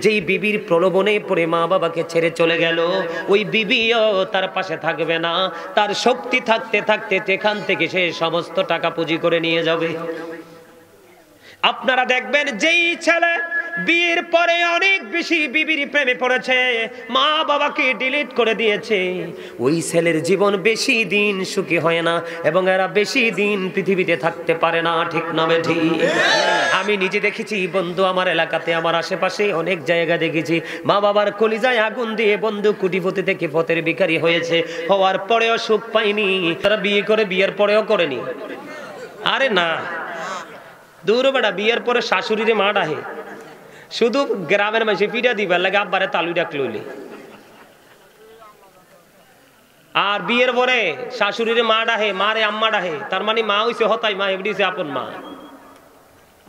যেই বিবির প্রলোভনে পড়ে মা বাবাকে ছেড়ে চলে গেল, ওই বিবিও তার পাশে থাকবে না। তার শক্তি থাকতে থাকতে এখান থেকে সে সমস্ত টাকা পুঁজি করে নিয়ে যাবে। আপনারা দেখবেন যেই ছেলে বিয়ের পরে অনেক বেশি বিবির প্রেমে পড়েছে, মা বাবাকে ডিলিট করে দিয়েছে, ওই ছেলের জীবন বেশি দিন সুখী হয় না এবং এরা বেশি দিন পৃথিবীতে থাকতে পারে না। ঠিক না বেঠি? আমি নিজে দেখেছি বন্ধু, আমার এলাকাতে আমার আশেপাশে অনেক জায়গা দেখেছি, মা বাবার কলিজায় আগুন দিয়ে বন্ধু কোটিপতি থেকে পথের ভিখারি হয়েছে, হওয়ার পরেও সুখ পায়নি। তারা বিয়ে করে বিয়ের পরেও করেনি। আরে না, দূর বেটা, বিয়ের পরে শাশুড়িরে মা ডাহে, শুধু গ্রামের মাঝে পিঠা দিবার লাগে আব্বারে তালু ডাক লইলে। আর বিয়ের পরে শাশুড়িরে মা ডাহে, মারে আম্মা ডাহে, তার মানে মা হইছে হতাই মা, এমনি আপন মা।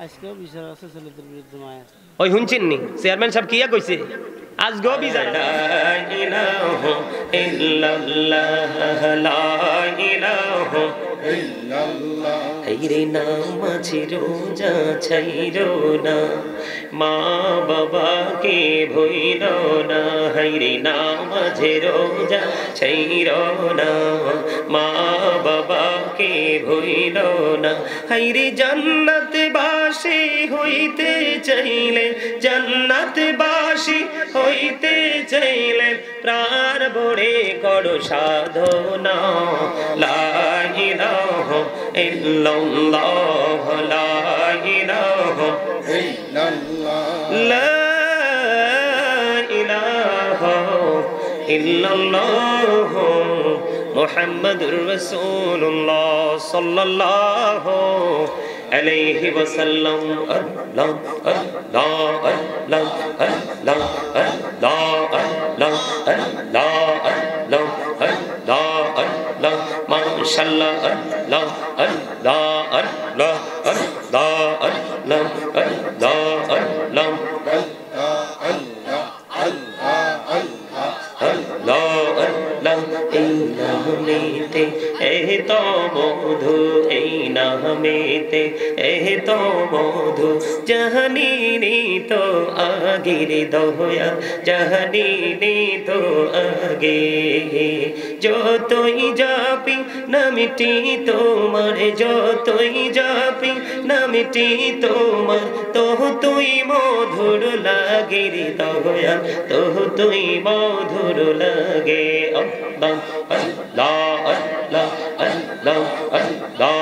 আজকেও বিচার আছে ছেলেদের বিরুদ্ধে মায়ের। ওই শুনছেন নি চেয়ারম্যান সাহেব কিয়া কইছে? আজকেও বিচার। লা ইলাহা ইল্লাল্লাহ, লা ইলাহা ইল্লাল্লাহ। হাইরে নামাজি রোজা ছাইরো না, মা বাবাকে ভুইলো না। হাইরে নামাজি রোজা ছাইরো না, মা বাবাকে ভুইলো না। হাইরে জান্নাত বাসী হইতে চাইলে, জান্নাত বাসী হইতে চাইলে প্রাণ ভরে করো সাধনা। লা ইলাহা ইল্লাল্লাহ, লা ইলাহা ইল্লাল্লাহ, লা ইলাহা ইল্লাল্লাহ মুহাম্মাদুর রাসূলুল্লাহ সাল্লাল্লাহু আলাইহি ওয়াসাল্লাম। আল্লাহ আল্লাহ আল্লাহ আল্লাহ আল্লাহ আল্লাহ আল্লাহ আল্লাহ আল্লাহ আল্লাহ মাশাআল্লাহ। আল্লাহ আল্লাহ আল্লাহ আল্লাহ আল্লাহ আল্লাহ আল্লাহ এই নামেতে এহ তো মধু, এই নামেতে এহ তো মধু, জাহানিনি তো আগের দয়া, জাহানিনি তো আগে। যতই জাপি নামটি তোমার, যতই জাপি নামটি তোমার, তোহ তুই মধুর লাগে রে দয়া, তোহ তুই মধুর লাগে। আল্লাহ আল্লাহ আল্লাহ আল্লাহ আল্লাহ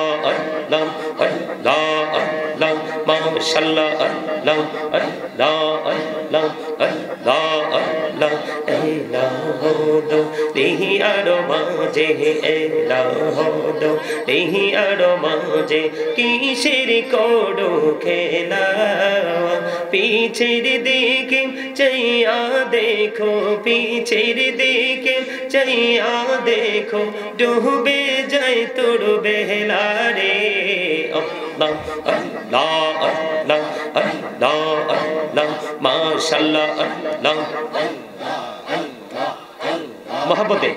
আল্লাহ আল্লাহ আল্লাহ মাশাআল্লাহ। আল্লাহ আল্লাহ আল্লাহ আল্লাহ আল্লাহ এলাহদো লিহি আরো মাঝে, এলাহদো লিহি আরো মাঝে, কিসের করো খেলা? পিছের দিকে চাইয়া দেখো, পিছের দিকে চাইয়া দেখো, ডুবে যায় তোর বেলা রে। আল্লাহ আল্লাহ আল্লাহ আল্লাহ আল্লাহ মাশাআল্লাহ। আল্লাহ মহব্বতে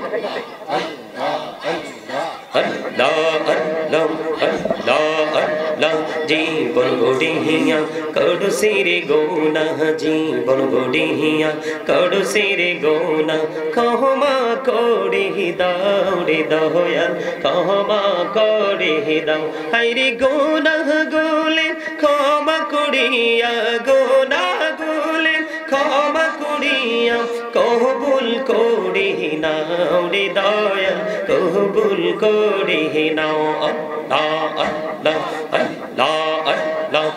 আল্লাহ আল্লাহ আল্লাহ আল্লাহ। জীবন গড়িয়া করো সিরে গোনা, জীবন গড়িয়া করো সিরে গোনা, ক্ষমা করে দাও রে দয়াল, ক্ষমা করে দাও। হায়রে গোনা গুলে ক্ষমা করিয়া, গোনা গুলে ক্ষমা করিয়া, কবুল করে নাও রে দয়াল, কবুল করে নাও। আল্লাহ আল্লাহ আল্লাহ আল্লাহ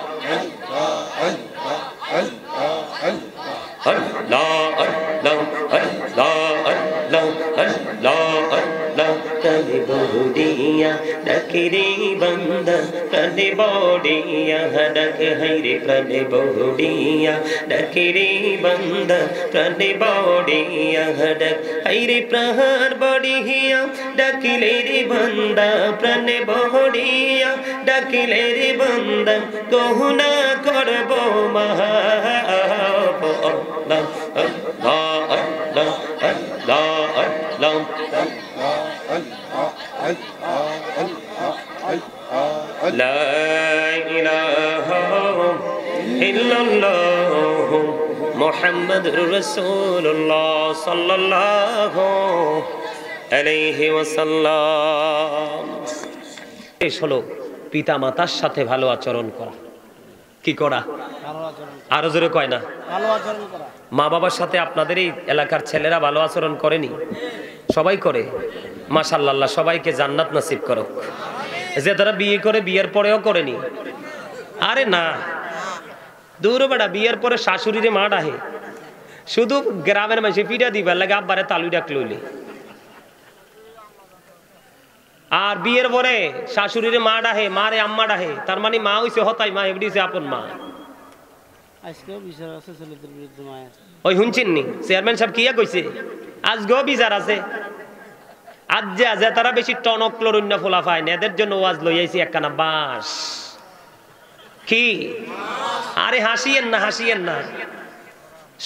আল্লাহ আল্লাহ আল্লাহ আল্লাহ আল্লাহ। প্রাণে বড়িয়া ডাকে রে বান্দা, প্রাণে বড়িয়া ডাকে, হাইরে প্রাণে বড়িয়া ডাকে রে বান্দা, প্রাণে বড়িয়া ডাক, হাইরে প্রাণ বড়িয়া ডাকিলে রে বান্দা, প্রাণে বড়িয়া ডাকিলে রে বান্দা, গহনা করব মহা। আল্লাহ আল্লাহ আল্লাহ আল্লাহ আল্লাহ لا إله إلا الله মুহাম্মাদুর রাসূলুল্লাহ সাল্লাল্লাহু আলাইহি ওয়াসাল্লাম। এই হলো পিতা মাতার সাথে ভালো আচরণ করা। কি করা? ভালো আচরণ, আরো জোরে কয় না? ভালো আচরণ করা। মা বাবার সাথে আপনাদের এই এলাকার ছেলেরা ভালো আচরণ করেনি? সবাই করে। মাশাআল্লাহ, সবাইকে জান্নাত নসিব করুক। যে তারা বিয়ে করে বিয়ের পরেও করেনি। আরে না, দূর বেড়া, বিয়ের পরে শাশুড়িরে মা ডাহে, শুধু গ্রামের মানুষ পিঠা দিবার লাগে আব্বারে তালু ডাক লইলে। আর বিয়ের পরে শাশুড়িরে মা ডাহে, মারে আম্মা ডাহে, তার মানে মা হইছে হতাই মা, এমনি আপন মা। আজকেও বিচার আছে ছেলেদের বিরুদ্ধে মায়ের। ওই শুনছেন নি চেয়ারম্যান সাহেব কিয়া কইছে? আজকেও বিচার আছে। আজ যে তারা বেশি টনক লরুণ্য ফোলা পায় না, এদের জন্য ওয়াজ লই আইছি একখানা বাস। কি? আরে হাসিয়েন না, হাসিয়েন না,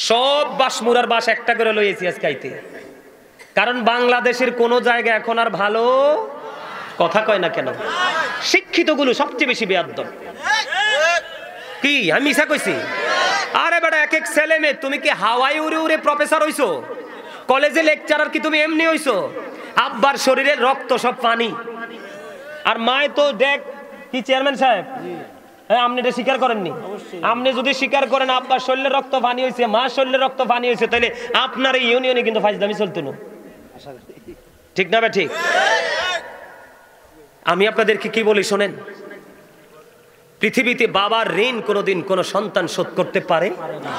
সব বাস মুরার বাস একটা করে লইয়েছি আজকাইতে। কারণ বাংলাদেশের কোন জায়গা এখন আর ভালো কথা কয় না কেন? শিক্ষিত গুলো সবচেয়ে বেশি বেয়াদব। কি আমি মিছা কইছি? আরে বেটা, এক এক ছেলে মেয়ে, তুমি কি হাওয়াই উড়ে উড়ে প্রফেসর হইছো? কলেজে লেকচারার কি তুমি এমনি হইছো? আব্বার শরীরের রক্ত সব পানি, আর মায় তো দেখ কি চেয়ারম্যান সাহেব, হ্যাঁ আপনি এটা স্বীকার করেননি? আপনি যদি স্বীকার করেন আব্বার শরীরের রক্ত পানি হয়েছে, মা শরীরের রক্ত পানি হয়েছে, তাহলে আপনার এই ইউনিয়নে কিন্তু ফাইজলামি চলতো না। ঠিক না? ঠিক। আমি আপনাদেরকে কি বলি শোনেন, পৃথিবীতে বাবার ঋণ কোনোদিন কোন সন্তান শোধ করতে পারে না।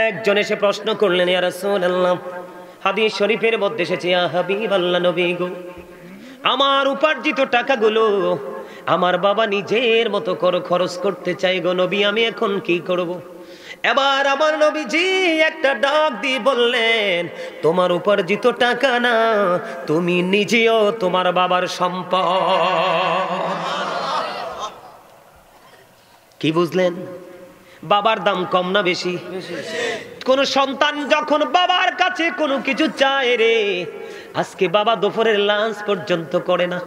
একজন এসে প্রশ্ন করলেন, ইয়া রাসূলুল্লাহ, হাদিস শরীফের মধ্যে এসেছে, ইয়া হাবিবাল্লাহ, নবী গো, আমার উপার্জিত টাকাগুলো আমার বাবা নিজের মতো করে খরচ করতে চাই গো নবী, আমি এখন কি করব? এবার আমার নবীজি একটা ডাক দিয়ে বললেন, তোমার উপার্জিত টাকা না, তুমি নিজেও তোমার বাবার সম্পদ। কি বুঝলেন? বাবার দাম কম না বেশি? কোন সন্তান যখন বাবার কাছে কোনো কিছু চায় রে, আজকে বাবা দুপুরের লাঞ্চ পর্যন্ত করে না।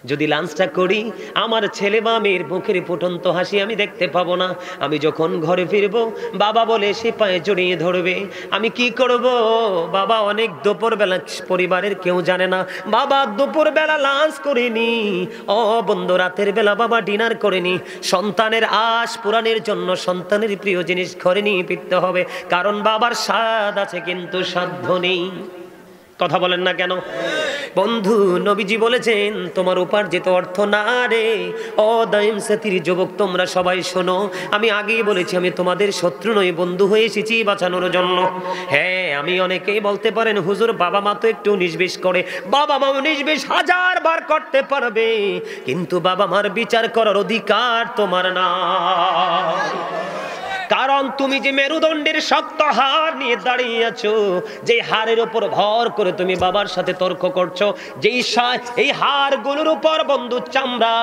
যদি লাঞ্চটা করি, আমার ছেলে বা মেয়ের মুখের ফুটন্ত হাসি আমি দেখতে পাবো না। আমি যখন ঘরে ফিরবো, বাবা বলে সে পায়ে জড়িয়ে ধরবে। আমি কি করব? বাবা অনেক দুপুর বেলা, পরিবারের কেউ জানে না বাবা দুপুর বেলা লাঞ্চ করেনি। ও বন্ধু, রাতের বেলা বাবা ডিনার করেনি। সন্তানের আশ পূরণের জন্য সন্তানের প্রিয় জিনিস ঘরে নিয়ে ফিরতে হবে, কারণ বাবার স্বাদ আছে কিন্তু সাধ্য নেই। কথা বলেন না কেন? বন্ধু, নবীজি বলেছেন তোমার উপার্জিত অর্থ না রে। ও দাইম সাথীর যুবক, তোমরা সবাই শোনো, আমি আগেই বলেছি আমি তোমাদের শত্রু নই, বন্ধু হয়ে এসেছি বাঁচানোর জন্য। হ্যাঁ, আমি অনেকেই বলতে পারেন হুজুর বাবা মা তো একটু নিষ্বেশ করে। বাবা মা নিষ্বেশ 1000 বার করতে পারবে, কিন্তু বাবা মার বিচার করার অধিকার তোমার না। কারণ তুমি যে মেরুদণ্ডের শক্ত হাড় নিয়ে দাঁড়িয়ে আছো, যে হাড়ের উপর ভর করে তুমি বাবার সাথে তর্ক করছো, যেই এই হাড়গুলোর উপর বন্ধু চামড়া,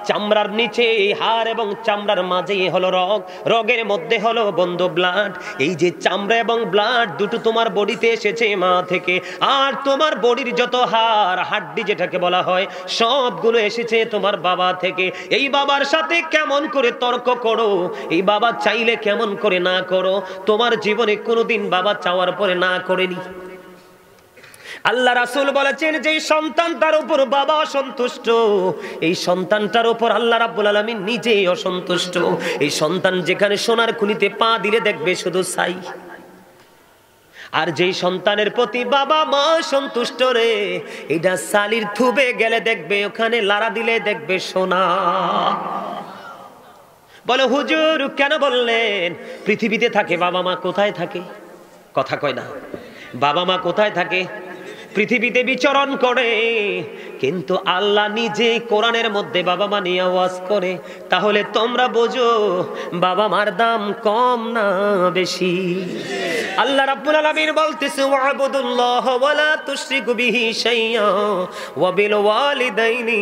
চামড়ার নিচে এই হাড় এবং চামড়ার মাঝেই হলো রগ, রগের মধ্যে হলো বন্ধু ব্লাড। এই যে চামড়া এবং ব্লাড দুটো তোমার বডিতে এসেছে মা থেকে, আর তোমার বডির যত হাড়, হাড্ডি যেটাকে বলা হয়, সবগুলো এসেছে তোমার বাবা থেকে। এই বাবার সাথে কেমন করে তর্ক করো? এই বাবা চাইলে কেমন করে না করো? তোমার জীবনে কোনোদিন বাবা চাওয়ার পরে না করেনি। আল্লাহ রাসূল বলেছেন, যে সন্তানটার উপর বাবা অসন্তুষ্ট, এই সন্তানটার উপর আল্লাহ রাব্বুল আলামিন নিজেই অসন্তুষ্ট। এই সন্তান যেখানে সোনার খুনিতে পা দিলে দেখবে শুধু ছাই, আর যেই সন্তানের প্রতি বাবা মা সন্তুষ্ট রে, এটা সালির থুবে গেলে দেখবে ওখানে লাড়া দিলে দেখবে সোনা। বলে হুজুর কেন বললেন? পৃথিবীতে থাকে বাবা মা, কোথায় থাকে? কথা কয় না। বাবা মা কোথায় থাকে? পৃথিবীতে বিচরণ করে, কিন্তু আল্লাহ নিজে কোরআনের মধ্যে বাবা মা নিয়ে ওয়াজ করে। তাহলে তোমরা বোঝো বাবা মার দাম কম না বেশি? আল্লাহ রাব্বুল আলামিন বলতেছে, ওয়াবুদুল্লাহ ওয়ালা তুশরিকু বিহি শাইয়্যা ওয়া বিল ওয়ালিদাইনি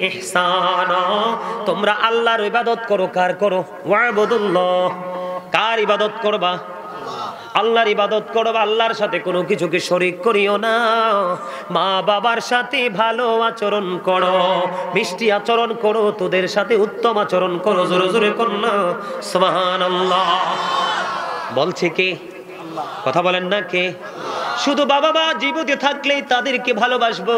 ইহসানা। তোমরা আল্লাহর ইবাদত করো। কার করো? ওয়াবুদুল্লাহ। কার ইবাদত করবা? আল্লাহর ইবাদত করো। আল্লাহর সাথে কোনো কিছুকে শরীক করিও না। মা বাবার সাথে ভালো আচরণ করো, মিষ্টি আচরণ করো, তোদের সাথে উত্তম আচরণ করো। জোরে জোরে করো না সুবহানাল্লাহ। বলছে কে? কথা বলেন না কে? শুধু বাবা মা জীবিত থাকলেই তাদেরকে ভালোবাসবো,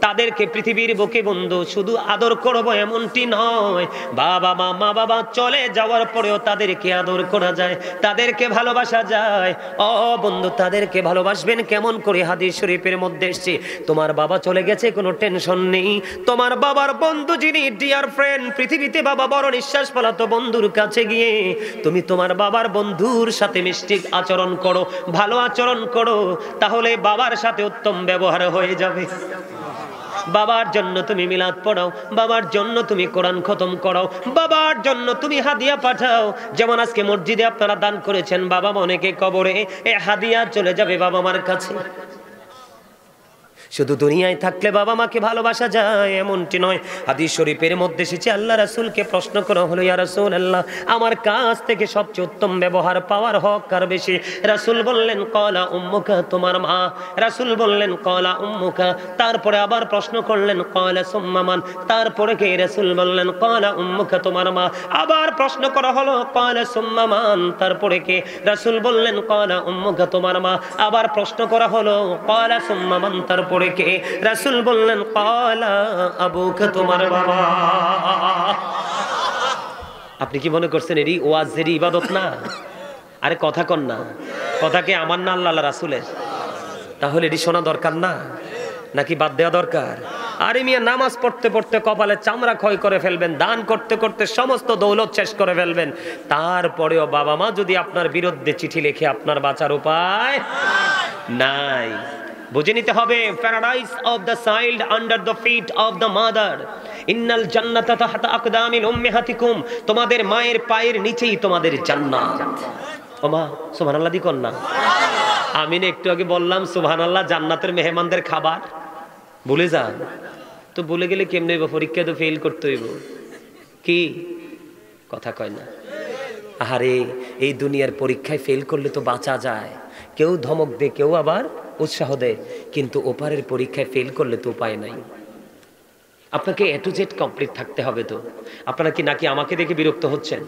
তাদেরকে পৃথিবীর বুকে বন্ধু শুধু আদর করব এমনটি নয়। বাবা মা মা বাবা চলে যাওয়ার পরেও তাদেরকে আদর করা যায়, তাদেরকে ভালোবাসা যায়। ও বন্ধু, তাদেরকে ভালোবাসবেন কেমন করে? হাদিস শরীফের মধ্যে এসেছে, তোমার বাবা চলে গেছে কোনো টেনশন নেই, তোমার বাবার বন্ধু যিনি ডিয়ার ফ্রেন্ড, পৃথিবীতে বাবা বড় নিঃশ্বাস ফেলাতো বন্ধুর কাছে গিয়ে তুমি তোমার বাবার বন্ধুর সাথে মিষ্টি আচরণ করো, ভালো আচরণ করো, তাহলে বাবার সাথে উত্তম ব্যবহার হয়ে যাবে। বাবার জন্য তুমি মিলাদ পড়াও, বাবার জন্য তুমি কোরআন খতম করাও, বাবার জন্য তুমি হাদিয়া পাঠাও। যেমন আজকে মসজিদে আপনারা দান করেছেন, বাবা অনেকে কবরে এ হাদিয়া চলে যাবে বাবা মার কাছে। শুধু দুনিয়ায় থাকলে বাবা মাকে ভালোবাসা যায় এমনটি নয়। হাদিস শরীফের মধ্যে এসেছে, আল্লাহ রাসূলকে প্রশ্ন করা হলো, ইয়া রাসূলুল্লাহ, আমার কাছ থেকে সবচেয়ে উত্তম ব্যবহার পাওয়ার হক কার বেশি? রাসূল বললেন, ক্বালা উম্মুকা, তোমার মা। রাসূল বললেন, ক্বালা উম্মুকা। তারপরে আবার প্রশ্ন করলেন, ক্বালা সুম্মা মান? তারপরে কে? রাসূল বললেন, ক্বালা উম্মুকা, তোমার মা। আবার প্রশ্ন করা হলো, ক্বালা সুম্মা মান? তারপরে কে? রাসূল বললেন, ক্বালা উম্মুকা, তোমার মা। আবার প্রশ্ন করা হলো, ক্বালা সুম্মা মান? তারপরে কে? রাসূল বললেন, ক্বালা আবুকা, তোমার বাবা। আপনি কি মনে করছেন এরই ওয়াজের ইবাদত না? আরে কথা কন না, কথা কি আমার না আল্লাহ রাসূলের? তাহলে এটি শোনা দরকার না, নাকি বাদ দেওয়া দরকার? আরে মিয়া, নামাজ পড়তে পড়তে কপালে চামড়া ক্ষয় করে ফেলবেন, দান করতে করতে সমস্ত দৌলত শেষ করে ফেলবেন, তারপরেও বাবা মা যদি আপনার বিরুদ্ধে চিঠি লেখে, আপনার বাঁচার উপায় নাই। বুঝে নিতে হবে, paradise of the child under the feet of the mother, ইন্নাল জান্নাতা তাহতা আকদামিল উম্মাহাতিকুম, তোমাদের মায়ের পায়ের নিচেই তোমাদের জান্নাত। ও মা, সুবহানাল্লাহ দি কর না। আমি না একটু আগে বললাম সুবহানাল্লাহ জান্নাতের মেহমানদের খাবার, ভুলে যান তো? ভুলে গেলে কেমনে হইব? পরীক্ষা তো ফেল করতে হইব। কি কথা কয় না? আরে এই দুনিয়ার পরীক্ষায় ফেল করলে তো বাঁচা যায়, কেউ ধমক দে, কেউ আবার উৎসাহ দেয়, কিন্তু ওপারের পরীক্ষায় ফেল করলে তো উপায় নাই। আপনাকে এ টু জেড কমপ্লিট থাকতে হবে। তো আপনারা কি নাকি আমাকে দেখে বিরক্ত হচ্ছেন,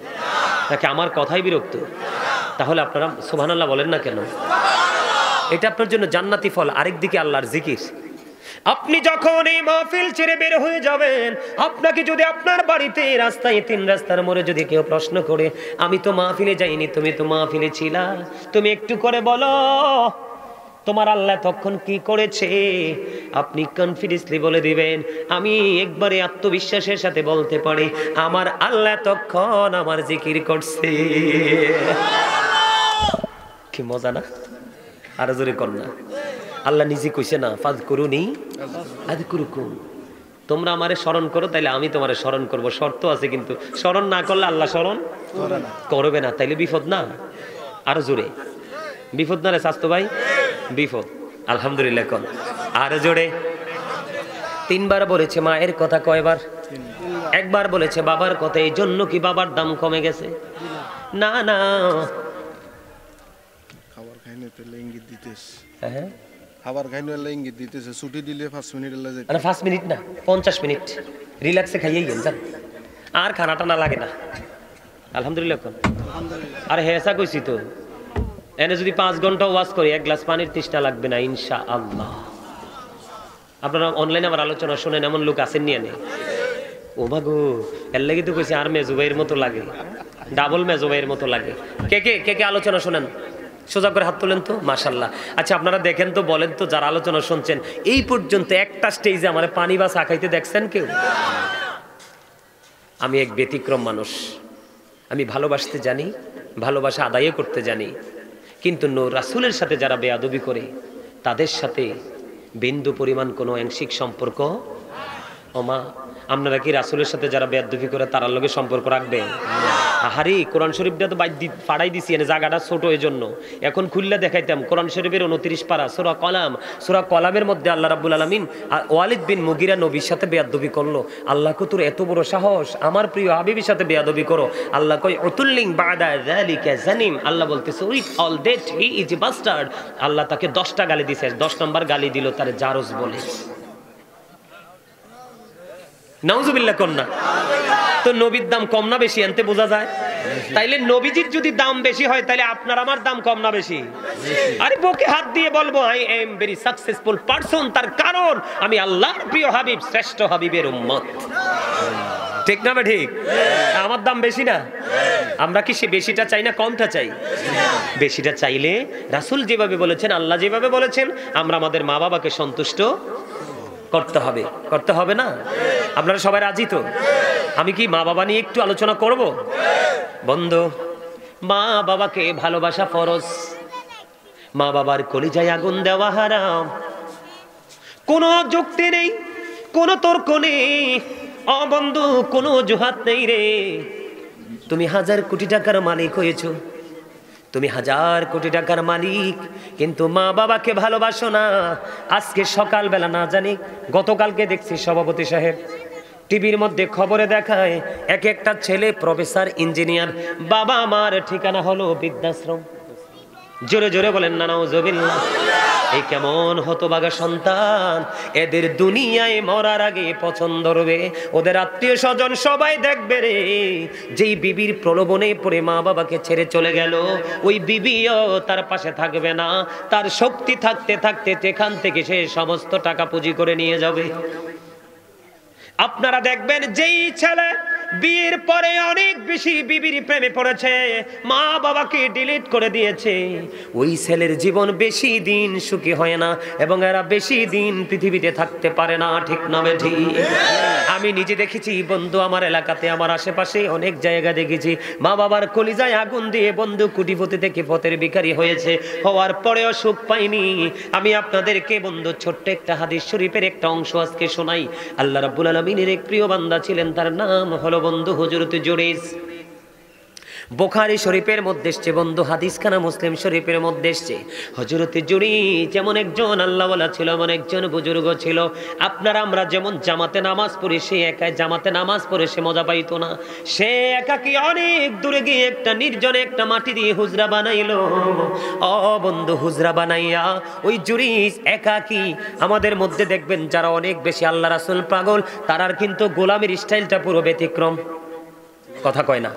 নাকি আমার কথাই বিরক্ত? তাহলে আপনারা সুবহানাল্লাহ বলেন না কেন? এটা আপনার জন্য জান্নাতি ফল। আরেকদিকে আল্লাহর জিকির। আপনি যখন এই মাহফিল ছেড়ে বের হয়ে যাবেন, আপনাকে যদি আপনার বাড়িতে রাস্তায়, তিন রাস্তার মোড়ে যদি কেউ প্রশ্ন করে, আমি তো মাহফিলে যাইনি, তুমি তো মাহফিলে ছিলা, তুমি একটু করে বলো তোমার আল্লাহ তখন কি করেছে? আপনি কনফিডেন্সলি বলে দিবেন, আমি একবারে আত্মবিশ্বাসের সাথে বলতে পারি, আমার আল্লাহ তখন আমার জিকির করছে। কি মজা না? আরো জোরে কর না। আল্লাহ নিজে কইছে না, ফাযকুরুনি আযকুরুকুম, তোমরা আমারে স্মরণ করো তাইলে আমি তোমারে স্মরণ করব। শর্ত আছে কিন্তু, স্মরণ না করলে আল্লাহ স্মরণ করবে না। তাইলে বিপদ না? আরো জোরে, বিপদ না রে স্বাস্থ্য ভাই? বিপদ। আলহামদুলিল্লাহ কোন আরো জোরে। তিনবার বলেছে মায়ের কথা, কয়বার? একবার বলেছে বাবার কথা। এই জন্য কি বাবার দাম কমে গেছে? না না, খাবার খাইনে তেলে ইঙ্গিত দিতেছ। হ্যাঁ, খাবার খাইনে ইঙ্গিত দিতেছে, ছুটি দিলে 5 মিনিট লাগে। মানে 5 মিনিট না, 50 মিনিট রিল্যাক্সে খাইয়ে গেন যান, আর খানাটা না লাগে না। আলহামদুলিল্লাহ কোন। আরে হেসা কইছি তো, এনে যদি 5 ঘন্টা ওয়াজ করি, 1 গ্লাস পানির তৃষ্ণা লাগবে না ইনশাআল্লাহ। আপনারা অনলাইনে আমার আলোচনা শুনেন, এমন লোক আছেন নিয়ে নেই? ও মাগো, এর লাগি তো কইছি আর মেজুবাইয়ের মতো লাগে, ডাবল মেজুবাইয়ের মতো লাগে। কে কে কে কে আলোচনা শোনেন? সোজা করে হাত তোলেন তো, মাশাআল্লাহ। আচ্ছা আপনারা দেখেন তো, বলেন তো, যারা আলোচনা শুনছেন এই পর্যন্ত একটা স্টেজে আমার পানি বা চা খাইতে দেখছেন কেউ? আমি এক ব্যতিক্রম মানুষ, আমি ভালোবাসতে জানি, ভালোবাসা আদায় করতে জানি, কিন্তু রাসূলের সাথে যারা বেয়াদবি করে তাদের সাথে বিন্দু পরিমাণ কোনো আংশিক সম্পর্ক। ওমা, আপনারা কি রাসূলের সাথে যারা বেয়াদবি করে তার লগে সম্পর্ক রাখবেন? আহারে, কোরআন শরীফটা তো ফাড়াই দিছি, এনে জায়গাটা ছোট, এই জন্য এখন খুললে দেখাইতাম। কোরআন শরীফের 29 পারা সূরা কলাম, সূরা কলামের মধ্যে আল্লাহ রাব্বুল আলামিন ওয়ালিদ বিন মুগিরা নবীর সাথে বেয়াদবি করলো। আল্লাহ কো তোর এত বড় সাহস, আমার প্রিয় হাবিবের সাথে বেয়াদবি করো? আল্লাহ কয় উতুল্লিং বাদা যালিকা জানিম। আল্লাহ বলতেছে with all that he is a bastard. আল্লাহ তাকে 10টা গালি দিয়েছে, 10 নম্বর গালি দিল তার জারজ বলে। নাউজুবিল্লাহ কন্যা। তো নবীর দাম কম না বেশি আনতে বোঝা যায়? তাইলে নবীজির যদি দাম বেশি হয় তাহলে আপনার আমার দাম কম না বেশি? আরে বুকে হাত দিয়ে বলবো I am very successful person, তার কারণ আমি আল্লাহর প্রিয় হাবিব, শ্রেষ্ঠ হাবিবের উম্মত। ঠিক না ঠিক? আমার দাম বেশি না? আমরা কি সে বেশিটা চাই না কমটা চাই? বেশিটা চাইলে রাসূল যেভাবে বলেছেন, আল্লাহ যেভাবে বলেছেন, আমরা আমাদের মা বাবাকে সন্তুষ্ট করতে হবে না? আপনারা সবাই রাজি তো? আমি কি মা বাবা নিয়ে একটু আলোচনা করব? বন্ধু, মা বাবাকে ভালোবাসা ফরজ, মা বাবার কলিজায় আগুন দেওয়া হারাম। কোনো যুক্তি নেই, কোনো তর্ক নেই, ও বন্ধু কোনো অজুহাত নেই রে। তুমি 1000 কোটি টাকার মালিক হয়েছো, তুমি 1000 কোটি টাকার মালিক, কিন্তু মা বাবাকে ভালোবাসো না। আজকে সকালবেলা না জানি গতকালকে দেখছি সভাপতি সাহেব টিভির মধ্যে খবরে দেখায় এক একটা ছেলে প্রফেসর, ইঞ্জিনিয়ার, বাবা মার ঠিকানা হলো বৃদ্ধাশ্রম। জোরে জোরে বলেন না নাউজুবিল্লাহ। এই কেমন হতভাগা সন্তান, এদের দুনিয়ায় মরার আগে পছন্দ হবে, ওদের আত্মীয় স্বজন সবাই দেখবে রে। যেই বিবির প্রলোভনে পড়ে মা বাবাকে ছেড়ে চলে গেল, ওই বিবিও তার পাশে থাকবে না। তার শক্তি থাকতে থাকতে এখান থেকে সে সমস্ত টাকা পুঁজি করে নিয়ে যাবে। আপনারা দেখবেন যেই ছেলে বিয়ের পরে অনেক বেশি বিবির প্রেমে পড়েছে, মা বাবাকে ডিলিট করে দিয়েছে, ওই ছেলের জীবন বেশি দিন সুখী হয় না এবং এরা বেশি দিন পৃথিবীতে থাকতে পারে না। ঠিক না ঠিক? আমি নিজে দেখেছি বন্ধু, আমার এলাকাতে, আমার আশেপাশে অনেক জায়গা দেখেছি মা বাবার কলিজায় আগুন দিয়ে বন্ধু কোটিপতি থেকে পথের ভিখারি হয়েছে, হওয়ার পরেও সুখ পাইনি। আমি আপনাদেরকে বন্ধু ছোট্ট একটা হাদিস শরীফের একটা অংশ আজকে শোনাই। আল্লাহ রাব্বুল আলামিনের এক প্রিয় বান্দা ছিলেন, তার নাম হলো বন্ধু হযরত জুরাইজ। বুখারী শরীফের মধ্যে এসেছে বন্ধু, হাদিসখানা মুসলিম শরীফের মধ্যে এসেছে। হযরত জুরাইজ যেমন একজন আল্লাহওয়ালা ছিল, এমন একজন বুজুর্গ ছিল। আপনারা আমরা যেমন জামাতে নামাজ পড়ি, সে একাই জামাতে নামাজ পড়ে সে মজা পাইতো না। সে একাকি অনেক দূরে গিয়ে একটা নির্জনে একটা মাটি দিয়ে হুজরা বানাইলো। ও বন্ধু, হুজরা বানাইয়া ওই জুরাইজ একাকি। আমাদের মধ্যে দেখবেন যারা অনেক বেশি আল্লাহ রাসূল পাগল, তারার কিন্তু গোলামের স্টাইলটা পুরো ব্যতিক্রম। কথা কয় না?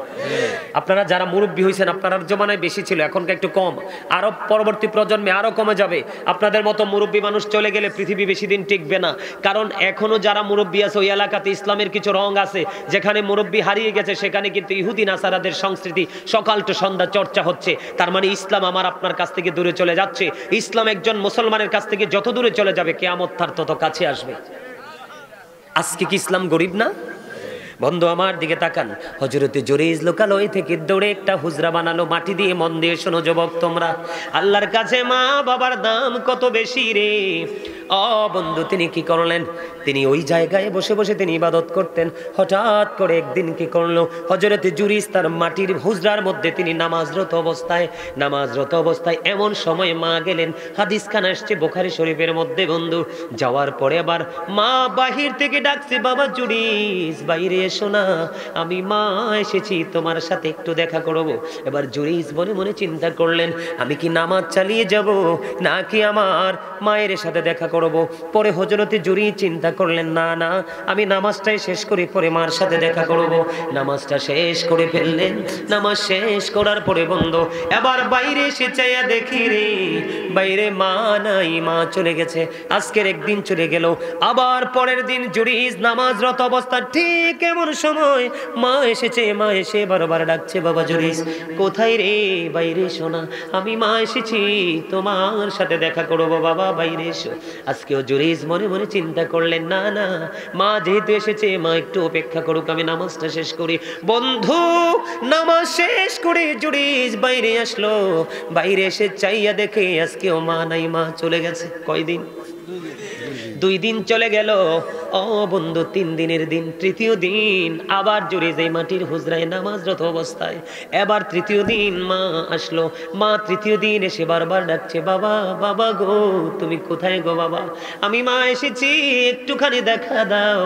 আপনারা যারা মুরব্বী হয়েছেন, আপনার জমানায় বেশি ছিল, এখনকার একটু কম, আরো পরবর্তী প্রজন্মে আরো কমে যাবে। আপনাদের মতো মুরব্বী মানুষ চলে গেলে পৃথিবী বেশি দিন টিকবে না। কারণ এখনো যারা মুরব্বী আছে ওই এলাকাতে ইসলামের কিছু রং আছে। যেখানে মুরব্বী হারিয়ে গেছে সেখানে কিন্তু ইহুদি নাসারাদের সংস্কৃতি সকাল টু সন্ধ্যা চর্চা হচ্ছে। তার মানে ইসলাম আমার আপনার কাছ থেকে দূরে চলে যাচ্ছে। ইসলাম একজন মুসলমানের কাছ থেকে যত দূরে চলে যাবে, কিয়ামত তার তত কাছে আসবে। আজকে কি ইসলাম গরিব না? বন্ধু আমার দিকে তাকান, হযরত জুরাইজ লোকালয় থেকে দৌড়ে একটা হুজরা বানালো মাটি দিয়ে। মন দিয়ে শোনো যুবক তোমরা, আল্লাহর কাছে মা বাবার দাম কত বেশি রে। ও বন্ধু, তিনি কি করলেন? তিনি ওই জায়গায় বসে বসে তিনি ইবাদত করতেন। হঠাৎ করে একদিন কি করলো, হযরত জুরাইজ তার মাটির হুজরার মধ্যে তিনি নামাজরত অবস্থায় এমন সময় মা গেলেন। হাদিসখানা আসছে বুখারী শরীফের মধ্যে বন্ধু। যাওয়ার পরে আবার মা বাহির থেকে ডাকছে, বাবা জুরাইজ বাইরে এসো না, আমি মা এসেছি, তোমার সাথে একটু দেখা করব। এবার জুরাইজ মনে মনে চিন্তা করলেন, আমি কি নামাজ চালিয়ে যাব নাকি আমার মায়ের সাথে দেখা করব? পরে হযরত জুরাইজ চিন্তা করলেন, না না, আমি নামাজটাই শেষ করি, পরে মার সাথে দেখা করব। নামাজটা শেষ করে ফেললেন। নামাজ শেষ করার পরে বন্ধু এবার বাইরে এসে চাইয়া দেখি রে, বাইরে মা নাই, মা চলে গেছে। আজকের একদিন চলে গেল, আবার পরের দিন জুরাইজ নামাজরত অবস্থা ঠিক এমন সময় মা এসেছে। মা এসে বারবার ডাকছে, বাবা জুরাইজ কোথায় রে? বাইরে এসো না, আমি মা এসেছি, তোমার সাথে দেখা করবো, বাবা বাইরে এসো। আজকেও জুরাইজ মনে মনে চিন্তা করলেন, না না, মা যেহেতু এসেছে, মা একটু অপেক্ষা করুক, আমি নামাজটা শেষ করি। বন্ধু নামাজ শেষ করে জুরাইজ বাইরে আসলো। বাইরে এসে চাইয়া দেখে আজকেও মা নাই, মা চলে গেছে। কয়দিন? 2 দিন চলে গেল। ও বন্ধু, 3 দিনের দিন, তৃতীয় দিন আবার জুরাইজ এই মাটির হুজরায় নামাজরত অবস্থায়। এবার তৃতীয় দিন মা আসলো। মা তৃতীয় দিন এসে বারবার ডাকছে, বাবা বাবা গো, তুমি কোথায় গো বাবা? আমি মা এসেছি, একটুখানি দেখা দাও।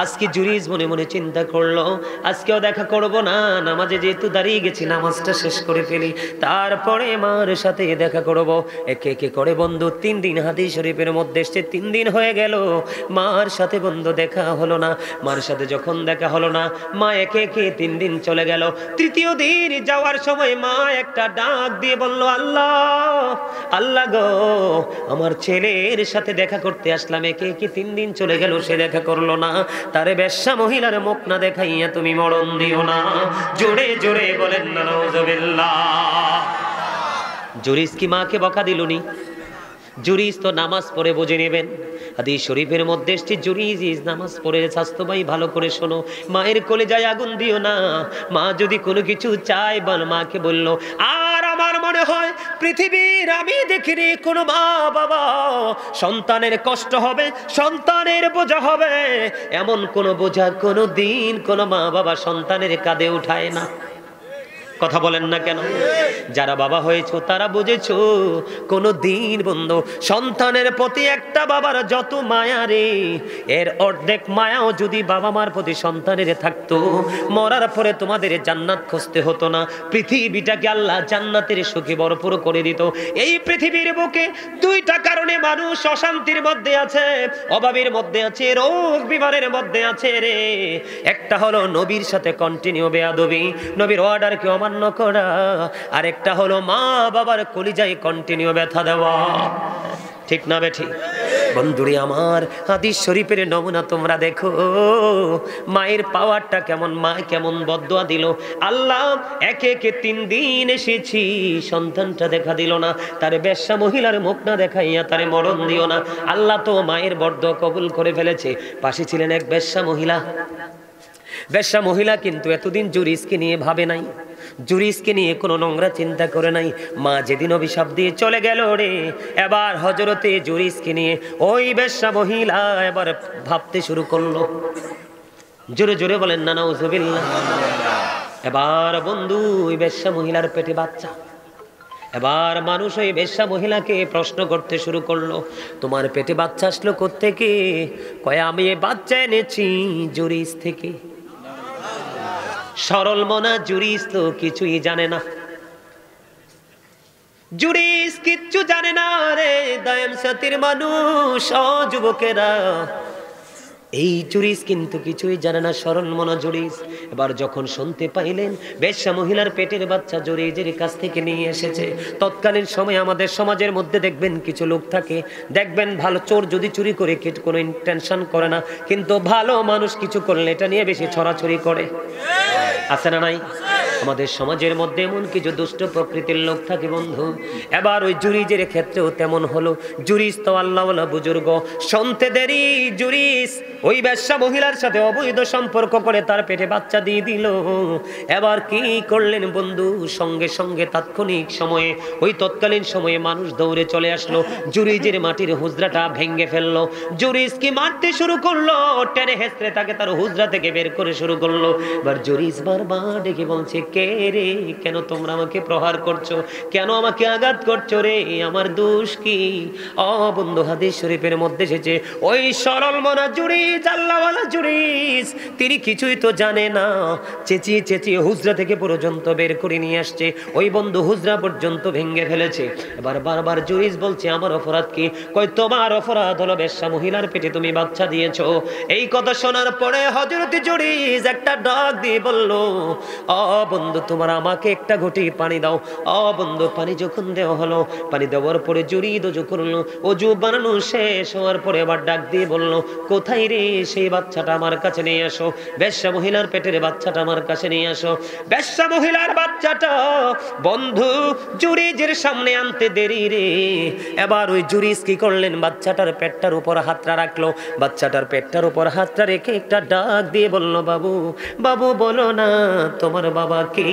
আজকে জুরাইজ মনে মনে চিন্তা করলো, আজকেও দেখা করব না, নামাজে যেহেতু দাঁড়িয়ে গেছি, নামাজটা শেষ করে ফেলি, তারপরে মার সাথে দেখা করব। একে একে করে বন্ধু 3 দিন, হাদিস শরীফের মধ্যে এসেছে 3 দিন হয়ে গেল, মার সাথে বন্ধু দেখা হলো না, মার সাথে যখন দেখা হলো না, মা একে একে 3 দিন চলে গেল। তৃতীয় দিন যাওয়ার সময় মা একটা ডাক দিয়ে বলল, আল্লাহ আল্লাহ গো, আমার ছেলের সাথে দেখা করতে আসলাম, একে একে 3 দিন চলে গেল, সে দেখা করলো না, তারে বেশ্যা মহিলার মুখ না দেখাইয়া তুমি মরণ দিও না। জোরে জোরে বলেন না নাউজুবিল্লাহ। জুরিস কি মাকে বকা দিলুনি? জুরিস তো নামাজ পড়ে বুঝে নেবেন। হাদিস শরীফের মধ্যে এসেছে জুরিস নামাজ পড়ে। স্বাস্থ্য ভাই ভালো করে শোনো, মায়ের কলেজায় আগুন দিও না। মা যদি কোনো কিছু চায় বল, মাকে বললো। আর আমার মনে হয় পৃথিবীর আমি দেখিনি কোনো মা বাবা সন্তানের কষ্ট হবে, সন্তানের বোঝা হবে, এমন কোনো বোঝা কোনো দিন কোনো মা বাবা সন্তানের কাঁধে উঠায় না। কথা বলেন না কেন? যারা বাবা হয়েছো তারা বুঝেছো, কোনো দিন বন্ধু সন্তানের প্রতি একটা বাবার যত মায়া রে, এর অর্ধেক মায়াও যদি বাবা মার প্রতি সন্তানের থাকতো, মরার পরে তোমাদের জান্নাত খুঁজতে হতো না, পৃথিবীটাকে আল্লাহ জান্নাতের সুখে ভরপুর করে দিত। এই পৃথিবীর বুকে 2টা কারণে মানুষ অশান্তির মধ্যে আছে, অভাবের মধ্যে আছে, রোগ বিমারের মধ্যে আছে রে। একটা হলো নবীর সাথে কন্টিনিউ বেয়াদবি, নবীর অর্ডারকে অমান্য করা, আর একটা হলো মা বাবার কলিজায় কন্টিনিউ ব্যথা দেওয়া। ঠিক না বেঠিক? বন্ধুরে আমার, হাদিস শরীফের নমুনা তোমরা দেখো, মায়ের পাওয়ারটা কেমন, মা কেমন বদদুয়া দিল। আল্লাহ একে একে 3 দিন এসেছি, সন্তানটা দেখা দিল না, তারে বেশ্যা মহিলার মুখ না দেখাইয়া তারে মরণ দিও না। আল্লাহ তো মায়ের বরদুয়া কবুল করে ফেলেছে। পাশে ছিলেন এক বেশ্যা মহিলা। বেশ্যা মহিলা কিন্তু এতদিন জুরিসকে নিয়ে ভাবে নাই, জুরিসকে নিয়ে কোনো নোংরা চিন্তা করে নাই। মা যেদিন অভিশাপ দিয়ে চলে গেল রে, এবার হযরতে জুরিসকে নিয়ে ওই বেশ্যা মহিলা এবার ভাবতে শুরু করলো। জোরে জোরে বলেন না নাউজুবিল্লাহ। এবার বন্ধু ওই বেশ্যা মহিলার পেটে বাচ্চা। এবার মানুষ ওই বেশ্যা মহিলাকে প্রশ্ন করতে শুরু করলো, তোমার পেটে বাচ্চা আসলো কোত্থেকে? কয় আমি এই বাচ্চা এনেছি জুরিস থেকে। সরল মনা জুরিস তো কিছুই জানে না, জুরিস কিচ্ছু জানে না রে। দায়াম সাতির মানুষ, যুবকেরা, এই জুরিস কিন্তু কিছুই জানে না, সরল মনা জুরিস। এবার যখন শুনতে পাইলেন বেশ্যা মহিলার পেটের বাচ্চা জুরিজের কাছ থেকে নিয়ে এসেছে, তৎকালীন সময় আমাদের সমাজের মধ্যে দেখবেন কিছু লোক থাকে, দেখবেন ভালো চোর যদি চুরি করে কোনো টেনশন করে না, কিন্তু ভালো মানুষ কিছু করলে এটা নিয়ে বেশি ছড়াছড়ি করে। আছে না নাই? আমাদের সমাজের মধ্যে এমন কিছু দুষ্ট প্রকৃতির লোক থাকে বন্ধু। এবার ওই জুরিজের ক্ষেত্রেও তেমন হলো। জুরিস তো আল্লাহওয়ালা বুজুর্গ, শুনতে দেরি, জুরিস ওই বেশ্যা মহিলার সাথে অবৈধ সম্পর্ক করে তার পেটে বাচ্চা দিয়ে দিল। এবার কি করলেন বন্ধু? সঙ্গে সঙ্গে তাৎক্ষণিক সময়ে, ওই তৎকালীন সময়ে মানুষ দৌড়ে চলে আসলো, জুরিজের মাটির হুজরাটা ভেঙে ফেললো। জুরিস কি মারতে শুরু করলো, টেনে হেঁচড়ে তাকে তার হুজরা থেকে বের করে শুরু করলো। এবার জুরিস বারবার ডেকে বলছে, কে রে, কেন তোমরা আমাকে প্রহার করছো, কেন আমাকে আঘাত করছো রে, আমার দোষ কি? বন্ধু হাদিস শরীফের মধ্যে এসেছে ওই সরল মনা জুরিস, আল্লাহওয়ালা জুরিস, তিনি কিছুই তো জানে না, চেঁচিয়ে চেঁচিয়ে হুজরা থেকে পর্যন্ত বের করে নিয়ে আসছে। ওই বন্ধু হুজরা পর্যন্ত ভেঙে ফেলেছে। এবার বারবার জুরিস বলছে, আমার অপরাধ কি? কই তোমার অপরাধ হলো বেশ্যা মহিলার পেটে তুমি বাচ্চা দিয়েছো। এই কথা শোনার পরে হযরত জুরিস একটা ডাক দিয়ে বলল, বন্ধু তোমার আমাকে একটা ঘটি পানি দাও। বন্ধু পানি যখন দেওয়া হলো, পানি দেওয়ার পরে জুরিস ওযু করলো, ওযু বানানো শেষ হওয়ার পরে আবার ডাক দিয়ে বলল, কোথায় রে সেই বাচ্চাটা, আমার কাছে নিয়ে আসো। বেশ্যা মহিলার পেটের বাচ্চাটা আমার কাছে নিয়ে আসো। বেশ্যা মহিলার বাচ্চাটা বন্ধু জুরিজের সামনে আনতে দেরি রে। এবার ওই জুরিস কি করলেন, বাচ্চাটার পেটটার উপর হাতটা রাখলো, বাচ্চাটার পেটটার উপর হাতটা রেখে একটা ডাক দিয়ে বলল, বাবু বাবু বলো না তোমার বাবা কি?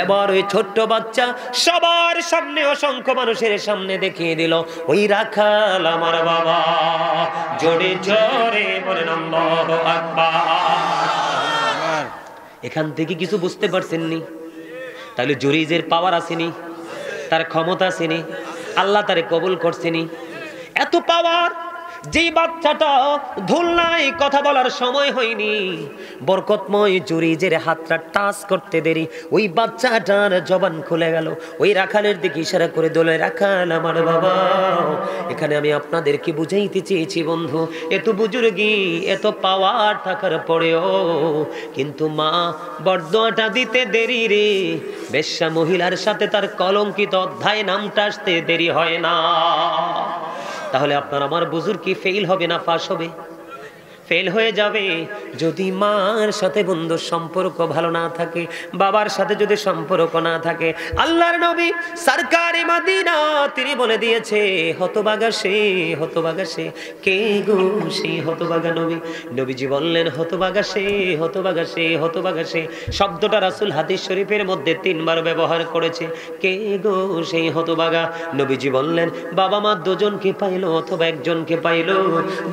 এবার ওই ছোট্ট বাচ্চা সবার সামনে, অসংখ্য মানুষের সামনে দেখিয়ে দিল, ওই রাখাল আমার বাবা। জোরে জোরে বলেন আল্লাহু আকবার। এখান থেকে কিছু বুঝতে পারছেননি? তাহলে জুরিজের পাওয়ার আসেনি, তার ক্ষমতা আসেনি, আল্লাহ তারে কবুল করছেনি। এত পাওয়ার যেই বাচ্চাটা ধুলনায় কথা বলার সময় হয়নি, বরকতময় জুরিজের হাতটা টাচ করতে দেরি, ওই বাচ্চাটার জবান খুলে গেল। ওই রাখালের দিকে ইশারা করে দোলে, রাখাল আমার বাবা। এখানে আমি আপনাদেরকে বুঝাইতে চেয়েছি বন্ধু, এত বুজুর্গি এত পাওয়ার থাকার পরেও কিন্তু মা বরদোয়াটা দিতে দেরি রে। বেশ্যা মহিলার সাথে তার কলঙ্কিত অধ্যায় নামটা আসতে দেরি হয় না। তাহলে আপনার আমার বুজুর্গি ফেল হবে না পাস হবে? ফেল হয়ে যাবে। যদি মার সাথে বন্ধুর সম্পর্ক ভালো না থাকে, বাবার সাথে যদি সম্পর্ক না থাকে, আল্লাহর নবী সরকারে মদিনা তিনি বলে দিয়েছে, হতভাগা সে, হতভাগা সে। কে গো সেই হতভাগা নবী? নবীজি বললেন, হতভাগা সে, হতভাগা সে, হতভাগা সে। শব্দটা রাসূল হাদিস শরীফের মধ্যে 3 বার ব্যবহার করেছে। কে গো সেই হতভাগা? নবীজি বললেন, বাবা মা দুজনকে পাইলো অথবা একজনকে পাইলো,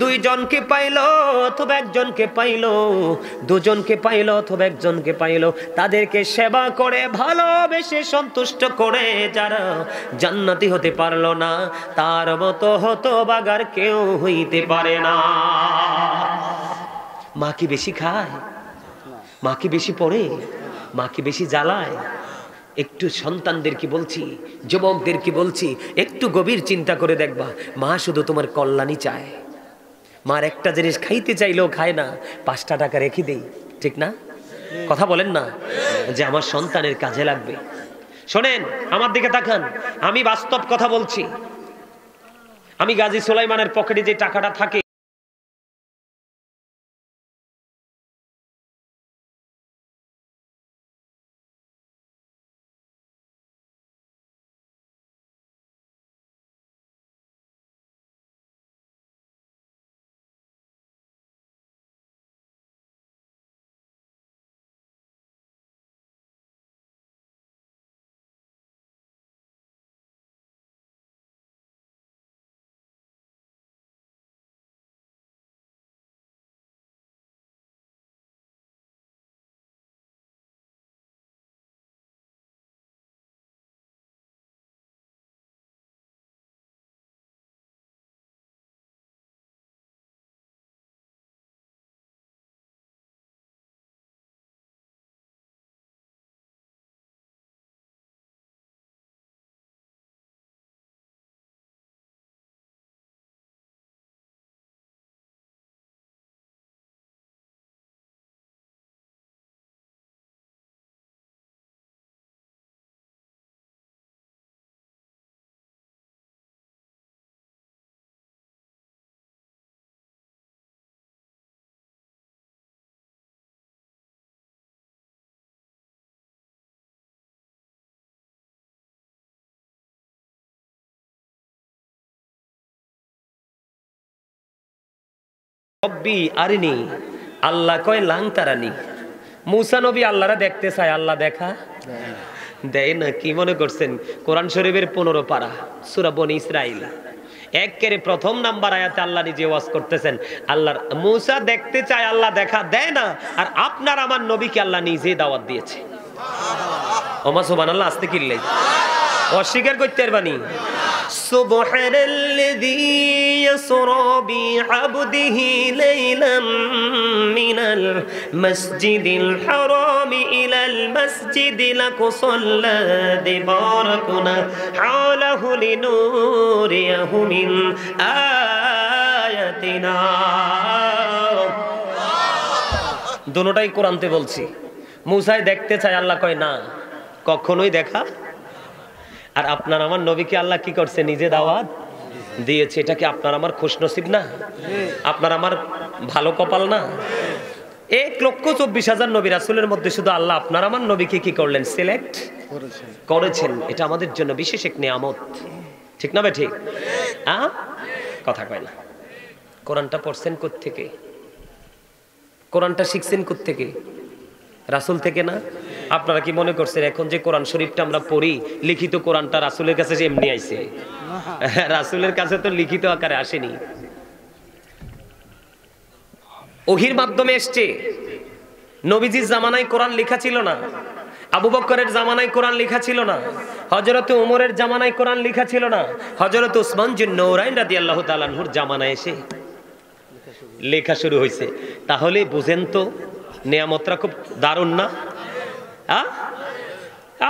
দুইজনকে পাইলো অথবা একজনকে পাইলো, দুজনকে পাইলো অথবা একজনকে পাইলো। তাদেরকে সেবা করে ভালোবেসে সন্তুষ্ট করে যারা জান্নাতি হতে পারলো না, তার মতো হতভাগার কেউ হইতে পারে না। মা কি বেশি খায়? মা কি বেশি পড়ে? মা কি বেশি জ্বালায়? একটু সন্তানদেরকে বলছি, যুবকদেরকে বলছি, একটু গভীর চিন্তা করে দেখবা, মা শুধু তোমার কল্যাণই চায়। মার একটা জিনিস খাইতে চাইলেও খায় না, 5টা টাকা রেখে দেই, ঠিক না? কথা বলেন না যে আমার সন্তানের কাজে লাগবে। শোনেন, আমার দিকে তাকান, আমি বাস্তব কথা বলছি। আমি গাজী সুলাইমানের পকেটে যে টাকাটা থাকে, রব্বি আরিনি, আল্লাহ কয় লাংতারানি। মুসা নবী আল্লাহরা দেখতে চায়, আল্লাহ দেখা দেয় না। কি মনে করছেন? কোরআন শরীফের 15 পারা সূরা বনী ইসরাইল, একেবারে প্রথম নাম্বার আয়াতে আল্লাহ নিজে ওয়াজ করতেছেন, আল্লাহর মুসা দেখতে চায়, আল্লাহ দেখা দেয় না। আর আপনার আমার নবীকে আল্লাহ নিজে দাওয়াত দিয়েছে। ওমা সুবহানাল্লাহ, আস্তে কিল্লাই অস্বীকার করতে পারবানি। সুবহানাল্লাযী ইয়াসরা বিআবদিহি লাইলাম মিনাল মাসজিদিল হারাম ইলাল মাসজিদিল আকসাল্লাযী বারাকনা হাওলাহু লিনুরিয়াহু মিন আয়াতিনা। দুটোটাই কোরআনতে বলছি। মুসাই দেখতে চায়, আল্লাহ কয় না, কখনোই দেখা। আর আপনার আমার নবীকে আল্লাহ কি করছে? নিজে দাওয়াত দিয়েছে। এটা কি আপনার আমার খুশনসিব না? আপনার আমার ভালো কপাল না? 1,24,000 নবী রাসূলের মধ্যে শুধু আল্লাহ আপনার আমার নবীকে কি করলেন? সিলেক্ট করেছেন। এটা আমাদের জন্য বিশেষ এক নিয়ামত, ঠিক না ভাই? ঠিক কথা কয় না। কোরআনটা পড়ছেন কোত্থেকে? কোরআনটা শিখছেন কোত্থেকে? রাসূল থেকে না? আপনারা কি মনে করছেন এখন যে কোরআন শরীফটা আমরা পড়ি, লিখিত কোরআনটা রাসূলের কাছে যে এমনি আইছে? রাসূলের কাছে তো লিখিত আকারে আসেনি, ওহির মাধ্যমে এসছে। নবীজির জামানায় কোরআন লেখা ছিল না। আবু বকরের জামানায় কোরআন লেখা ছিল না, হযরত ওমরের জামানায় কোরআন লেখা ছিল না, হযরত উসমান যুন্নৌরাইন রাদিয়াল্লাহু তাআলা আনহুর জামানায় এসে লেখা শুরু হয়েছে। তাহলে বুঝেন তো নিয়ামতটা খুব দারুণ না?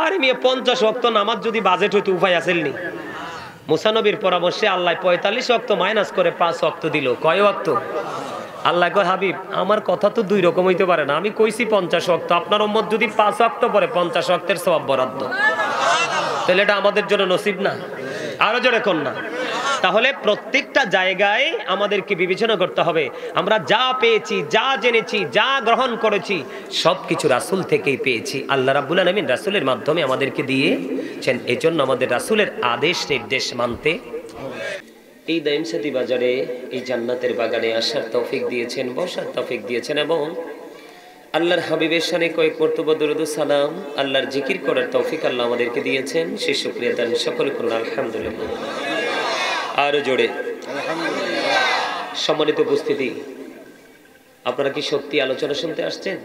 আরে মিয়া 50 ওয়াক্ত নামাজ যদি বাজেট হইতো উপায় আসেলনি। মুসা নবীর পরামর্শে আল্লাহ 45 ওয়াক্ত মাইনাস করে 5 ওয়াক্ত দিল। কয় ওয়াক্ত? আল্লাহ কয় হাবিব আমার কথা তো দুই রকম হইতে পারে না, আমি কইছি 50 ওয়াক্ত, আপনার উম্মত যদি 5 ওয়াক্ত পরে 50 ওয়াক্তের সওয়াব বরাদ্দ, তাহলে এটা আমাদের জন্য নসিব না? আরো জোরে কোন না? তাহলে প্রত্যেকটা জায়গায় আমাদেরকে বিবেচনা করতে হবে, আমরা যা পেয়েছি, যা জেনেছি, যা গ্রহণ করেছি সবকিছু রাসূল থেকেই পেয়েছি। আল্লাহ রাব্বুল আলামিন রাসূলের মাধ্যমে আমাদেরকে দিয়েছেন, এজন্য আমাদের রাসূলের আদেশ নির্দেশ মানতে। এই দাইমসাতি বাজারে এই জান্নাতের বাগানে আসার তৌফিক দিয়েছেন, বসার তৌফিক দিয়েছেন এবং আল্লাহর হাবিবের শানে কয়েক মর্তবা দরুদ ও সালাম, আল্লাহর জিকির করার তৌফিক আল্লাহ আমাদেরকে দিয়েছেন। সে শুকরিয়া দান সকলে করুন আলহামদুলিল্লাহ। আরো জোরে আলহামদুলিল্লাহ। সম্মানিত উপস্থিতি, আপনারা কি সত্যি আলোচনা শুনতে আসছেন?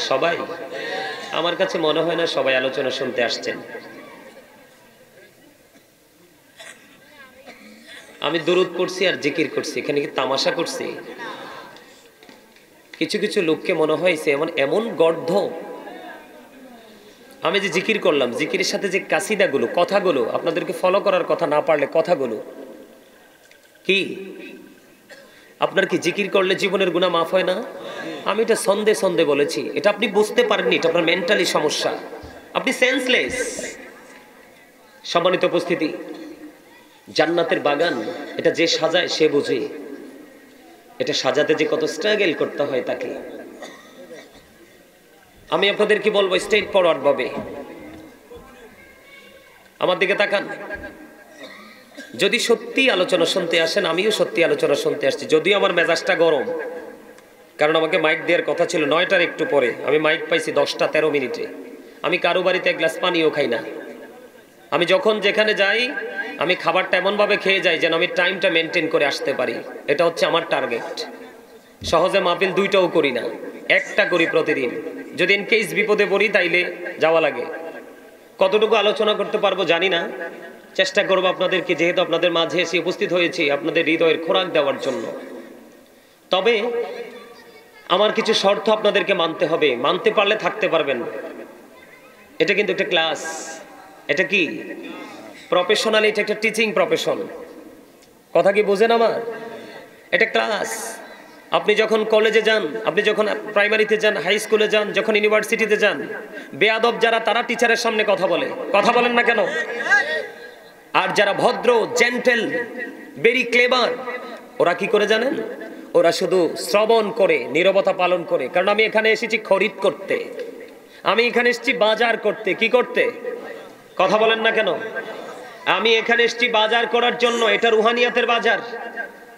সবাই? আমার কাছে মনে হয় না সবাই আলোচনা শুনতে আসছেন। আমি দরুদ পড়ছি আর জিকির করছি, এখানে কি তামাশা করছি? কিছু কিছু লোককে মনে হয়েছে এমন গর্ধ, আমি যে জিকির করলাম, জিকিরের সাথে যে কাসিদাগুলো, কথাগুলো আপনাদেরকে ফলো করার কথা, না পারলে কথাগুলো কি আপনার কি জিকির করলে জীবনের গুনাহ মাফ হয় না? আমি এটা সন্দেহ বলেছি, এটা আপনি বুঝতে পারেননি, এটা আপনার মেন্টালি সমস্যা, আপনি সেন্সলেস। সম্মানিত উপস্থিতি, জান্নাতের বাগান এটা যে সাজায় সে বুঝে, এটা সাজাতে যে কত স্ট্রাগল করতে হয় তাকে। আমি আপনাদেরকে বলবো স্ট্রেট ফরওয়ার্ড ভাবে, আমার দিকে তাকান। যদি সত্যি আলোচনা শুনতে আসেন, আমিও সত্যি আলোচনা শুনতে আসছি, যদিও আমার মেজাজটা গরম, কারণ আমাকে মাইক দেওয়ার কথা ছিল 9টার একটু পরে, আমি মাইক পাইছি 10টা 13 মিনিটে। আমি কারো বাড়িতে এক গ্লাস পানিও খাই না। আমি যখন যেখানে যাই আমি খাবারটা এমনভাবে খেয়ে যাই যেন আমি টাইমটা মেনটেন করে আসতে পারি, এটা হচ্ছে আমার টার্গেট। সহজে মাহফিল 2টাও করি না, 1টা করি প্রতিদিন। যদি ইন কেস বিপদে পড়ি তাইলে যাওয়া লাগে। কতটুকু আলোচনা করতে পারবো জানি না, চেষ্টা করবো আপনাদেরকে, যেহেতু আপনাদের মাঝে এসে উপস্থিত হয়েছি আপনাদের হৃদয়ের খোরাক দেওয়ার জন্য। তবে আমার কিছু শর্ত আপনাদেরকে মানতে হবে, মানতে পারলে থাকতে পারবেন। এটা কিন্তু একটা ক্লাস, এটা কি প্রফেশনাল, এটা একটা টিচিং প্রফেশন। কথা কি বুঝেন আমার? এটা ক্লাস। আপনি যখন কলেজে যান, আপনি যখন প্রাইমারিতে যান, হাই স্কুলে যান, যখন ইউনিভার্সিটিতে যান, বেয়াদব যারা তারা টিচারের সামনে কথা বলে, কথা বলেন না কেন? আর যারা ভদ্র, জেন্টেল, ভেরি ক্লেভার, ওরা কি করে জানেন? ওরা শুধু শ্রবণ করে, নীরবতা পালন করে। কারণ আমি এখানে এসেছি খরিদ করতে, আমি এখানে এসেছি বাজার করতে। কি করতে? কথা বলেন না কেন? আমি এখানে এসেছি বাজার করার জন্য। এটা রুহানিয়াতের বাজার।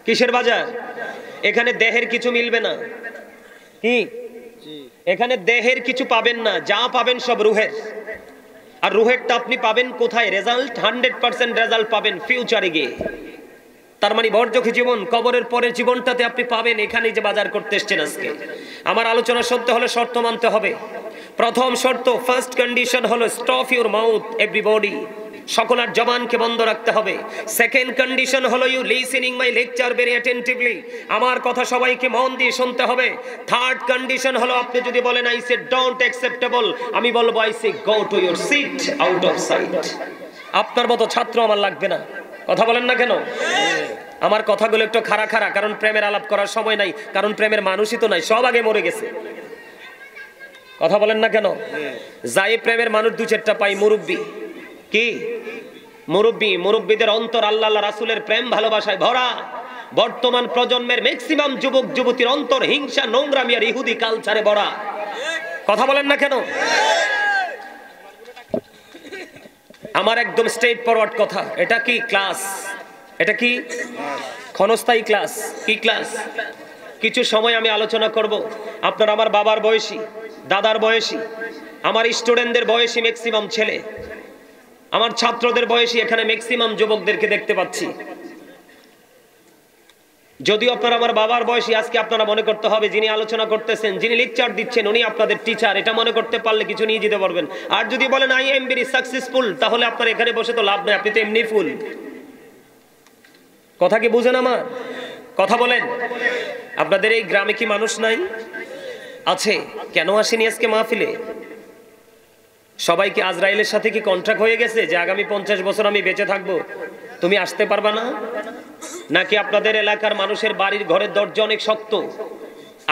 কিসের বাজার? এখানে দেহের কিছু মিলবে না। কি? এখানে দেহের কিছু পাবেন না, যা পাবেন সব রুহের। আর রুহেরটা আপনি পাবেন কোথায়? রেজাল্ট 100% রেজাল্ট পাবেন ফিউচারে গিয়ে। তার মানে বর্জখী জীবন, কবরের পরের জীবনটাতে আপনি পাবেন এখানে যে বাজার করতে এসেছেন আজকে। আমার আলোচনা শুনতে হলে শর্ত মানতে হবে। প্রথম শর্ত, ফার্স্ট কন্ডিশন হলো স্টপ ইউর মাউথ এভরিবডি, সকলের জবানকে বন্ধ রাখতে হবে। সেকেন্ড কন্ডিশন হলো you listening my lecture very attentively, আমার কথা সবাইকে মন দিয়ে শুনতে হবে। থার্ড কন্ডিশন হলো আপনি যদি বলেন আই সে ডোন্ট অ্যাকসেপ্টেবল, আমি বলবো I say go to your seat out of sight. আপনার মতো ছাত্র আমার লাগবে না। কথা বলেন না কেন? আমার কথাগুলো একটু খাড়া খাড়া, কারণ প্রেমের আলাপ করার সময় নাই, কারণ প্রেমের মানুষই তো নাই, সব আগে মরে গেছে। কথা বলেন না কেন? যাই প্রেমের মানুষ 2-4টা পাই, মুরব্বী। কি মুরব্বী? মুরব্বীদের অন্তর আল্লাহ রাসূলের প্রেম ভালোবাসায় ভরা। বর্তমান প্রজন্মের ম্যাক্সিমাম যুবক যুবতীর অন্তর হিংসা, নোংরামি আর ইহুদি কালচারে ভরা। কথা বলেন না কেন? আমার একদম স্ট্রেট ফরওয়ার্ড কথা। এটা কি ক্লাস? এটা কি ক্ষণস্থায়ী ক্লাস? কি ক্লাস? কিছু সময় আমি আলোচনা করব। আপনার আমার বাবার বয়সী, দাদার বয়সী, আমার স্টুডেন্টদের বয়সী ম্যাক্সিমাম ছেলে, আমার ছাত্রদের বয়সী, এখানে ম্যাক্সিমাম যুবকদেরকে দেখতে পাচ্ছি। যদিও আপনারা আমার বাবার বয়সী, আজকে আপনারা মনে করতে হবে যিনি আলোচনা করতেছেন, যিনি লেকচার দিচ্ছেন, উনি আপনাদের টিচার, এটা মনে করতে পারলে কিছু নিয়ে যেতে পারবেন। আর যদি বলেন আই এম ভেরি সাকসেসফুল, তাহলে আপনার এখানে বসে তো লাভ নেই, আপনি তো এমনি ফুল। কথা কি বুঝেন আমার কথা? বলেন, আপনাদের এই গ্রামে কি মানুষ নাই? আছে। কেন আসেনি আজকে মাহফিলে? সবাইকে আজরাইলের সাথে কি কন্ট্রাক্ট হয়ে গেছে যে আগামী 50 বছর আমি বেঁচে থাকবো, তুমি আসতে পারবা না? নাকি আপনাদের এলাকার মানুষের বাড়ির ঘরের দরজা অনেক শক্ত,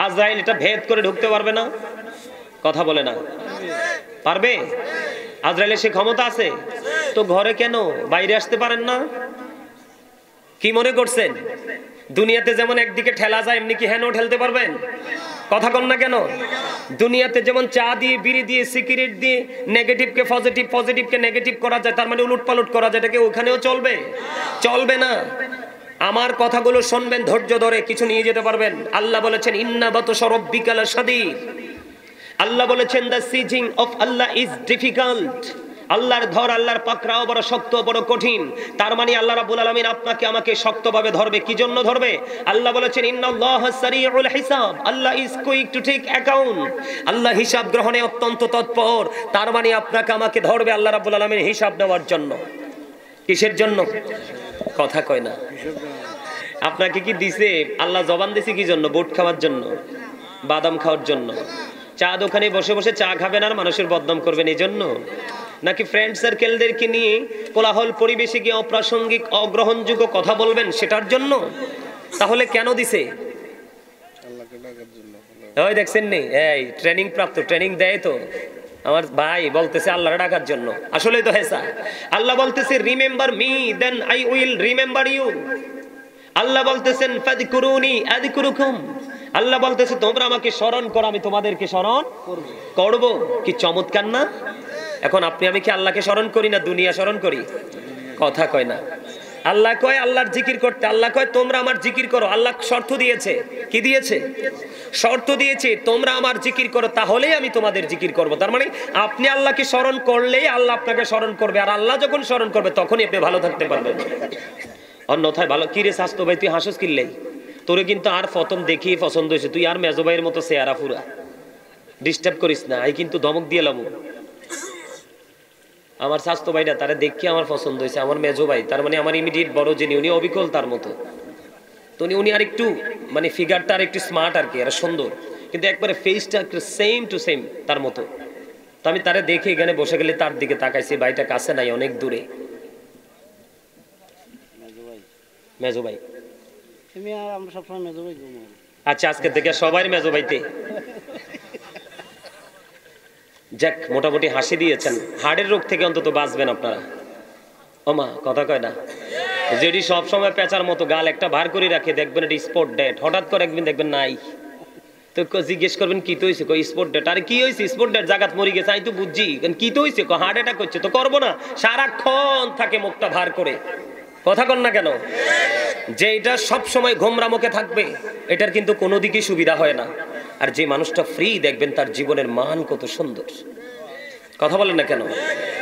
আজরাইল এটা ভেদ করে ঢুকতে পারবে না? কথা বলে না, পারবে? আজরাইলের সে ক্ষমতা আছে তো ঘরে কেন বাইরে আসতে পারেন না? কি মনে করছেন দুনিয়াতে যেমন একদিকে ঠেলা যায় এমনি কি হ্যাঁ ঠেলতে পারবেন? কথা কন না কেন? দুনিয়াতে যেমন চা দিয়ে, বিড়ি দিয়ে, সিগারেট দিয়ে নেগেটিভকে পজিটিভ, পজিটিভকে নেগেটিভ করা যায়, তার মানে উলট পালট করা যায়, এটাকে ওখানেও চলবে? চলবে না। আমার কথাগুলো শুনবেন ধৈর্য ধরে, কিছু নিয়ে যেতে পারবেন। আল্লাহ বলেছেন ইন্না বাতশা রাব্বিকা লাশাদীদ। আল্লাহ বলেছেন the seizing of Allah is difficult. আল্লাহর ধর, আল্লাহর পাকড়াও বড় শক্ত, বড় কঠিন। তার মানে আল্লাহ রাব্বুল আলামিন আপনাকে আমাকে শক্তভাবে ধরবে। কি জন্য ধরবে? আল্লাহ বলেছেন ইন্নাল্লাহা সারিউল হিসাব, আল্লাহ is quick to take account. আল্লাহ হিসাব গ্রহণে অত্যন্ত তৎপর। তার মানে আপনাকে আমাকে ধরবে আল্লাহ রাব্বুল আলামিন হিসাব নেওয়ার জন্য। কিসের জন্য? কথা কয় না। আপনাকে কি দিছে আল্লাহ? জবান দিছে কি জন্য? বুট খাওয়ার জন্য, বাদাম খাওয়ার জন্য? চা দোকানে বসে বসে চা খাবেন আর মানুষের বদনাম করবেন এই জন্য? নাকি ফ্রেন্ড সার্কেলদেরকে নিয়ে কোলাহল পরিবেশে গিয়ে অপ্রাসঙ্গিক, অগ্রহণযোগ্য কথা বলবেন সেটার জন্য? তাহলে কেন দিছে? ওই দেখছেন নি, এই ট্রেনিং প্রাপ্ত, ট্রেনিং দেয় তো আমার ভাই, বলতেছে আল্লাহর ডাকার জন্য। আসলে তো হেসা। আল্লাহ বলতেছে remember me then I will remember you. আল্লাহ বলতেছেন ফাযকুরুনি আযকুরুকুম। আল্লাহ বলতেছে তোমরা আমাকে স্মরণ করো, আমি তোমাদেরকে স্মরণ করব। কি চমৎকার না? এখন আপনি আমি কি আল্লাহকে স্মরণ করি না দুনিয়া স্মরণ করি? কথা কয় না। আল্লাহ কয় আল্লাহর জিকির করতে, আল্লাহ কয় তোমরা আমার জিকির করো। আল্লাহ শর্ত দিয়েছে। কি দিয়েছে? শর্ত দিয়েছে তোমরা আমার জিকির করো, তাহলেই আমি তোমাদের জিকির করব। তার মানে আপনি আল্লাহকে স্মরণ করলেই আল্লাহ আপনাকে স্মরণ করবে, আর আল্লাহ যখন স্মরণ করবে তখনই আপনি ভালো থাকতে পারবেন। অন্যথায় ভালো কি রে স্বাস্থ্য ভাই, তুই হাসস কিনলেই তোরে কিন্তু আর প্রথম দেখি পছন্দ হয়েছে, তুই আর মেজো ভাইয়ের মতো চেহারা ফুরা, ডিস্টার্ব করিস না। এই কিন্তু ধমক দিয়ে এলাম, আমার স্বাস্থ্য ভাইটা তারা দেখি আমার পছন্দ হয়েছে, আমার মেজো ভাই, তার মানে আমার ইমিডিয়েট বড় যিনি, উনি অবিকল তার মতো। তো উনি আর একটু মানে ফিগারটা আর একটু স্মার্ট আর কি, আর সুন্দর, কিন্তু একবারে ফেসটা একটু সেম টু সেম তার মতো। তো আমি তারা দেখে এখানে বসে গেলে তার দিকে তাকাইছি, ভাইটা কাছে নাই, অনেক দূরে। মেজো ভাই, আমরা সবসময় মেজো ভাই। আচ্ছা আজকে থেকে সবাই মেজো ভাইতে। যাক, মোটামুটি হাসি দিয়েছেন, হার্টের রোগ থেকে অন্তত বাঁচবেন আপনারা। ওমা কথা কয় না, যেটি সবসময় পেঁচার মতো গাল একটা ভার করে রাখে, দেখবেন এটি স্পট ডেট, হঠাৎ করে একদিন দেখবেন নাই, তো জিজ্ঞেস করবেন কি তো হয়েছে, স্পট ডেট। আরে কি হয়েছে? স্পট ডেট, জাগাত মরি গেছে, আমি তো বুঝছি কি তো হয়েছে, হার্ট অ্যাটাক করছে, তো করবো না, সারাক্ষণ থাকে মুখটা ভার করে। কথা কন না কেন? যে এটা সব সময় ঘোমরা মুখে থাকবে, এটার কিন্তু কোনো দিকেই সুবিধা হয় না। আর যে মানুষটা ফ্রি, দেখবেন তার জীবনের মান কত সুন্দর। কথা বলেন না কেন?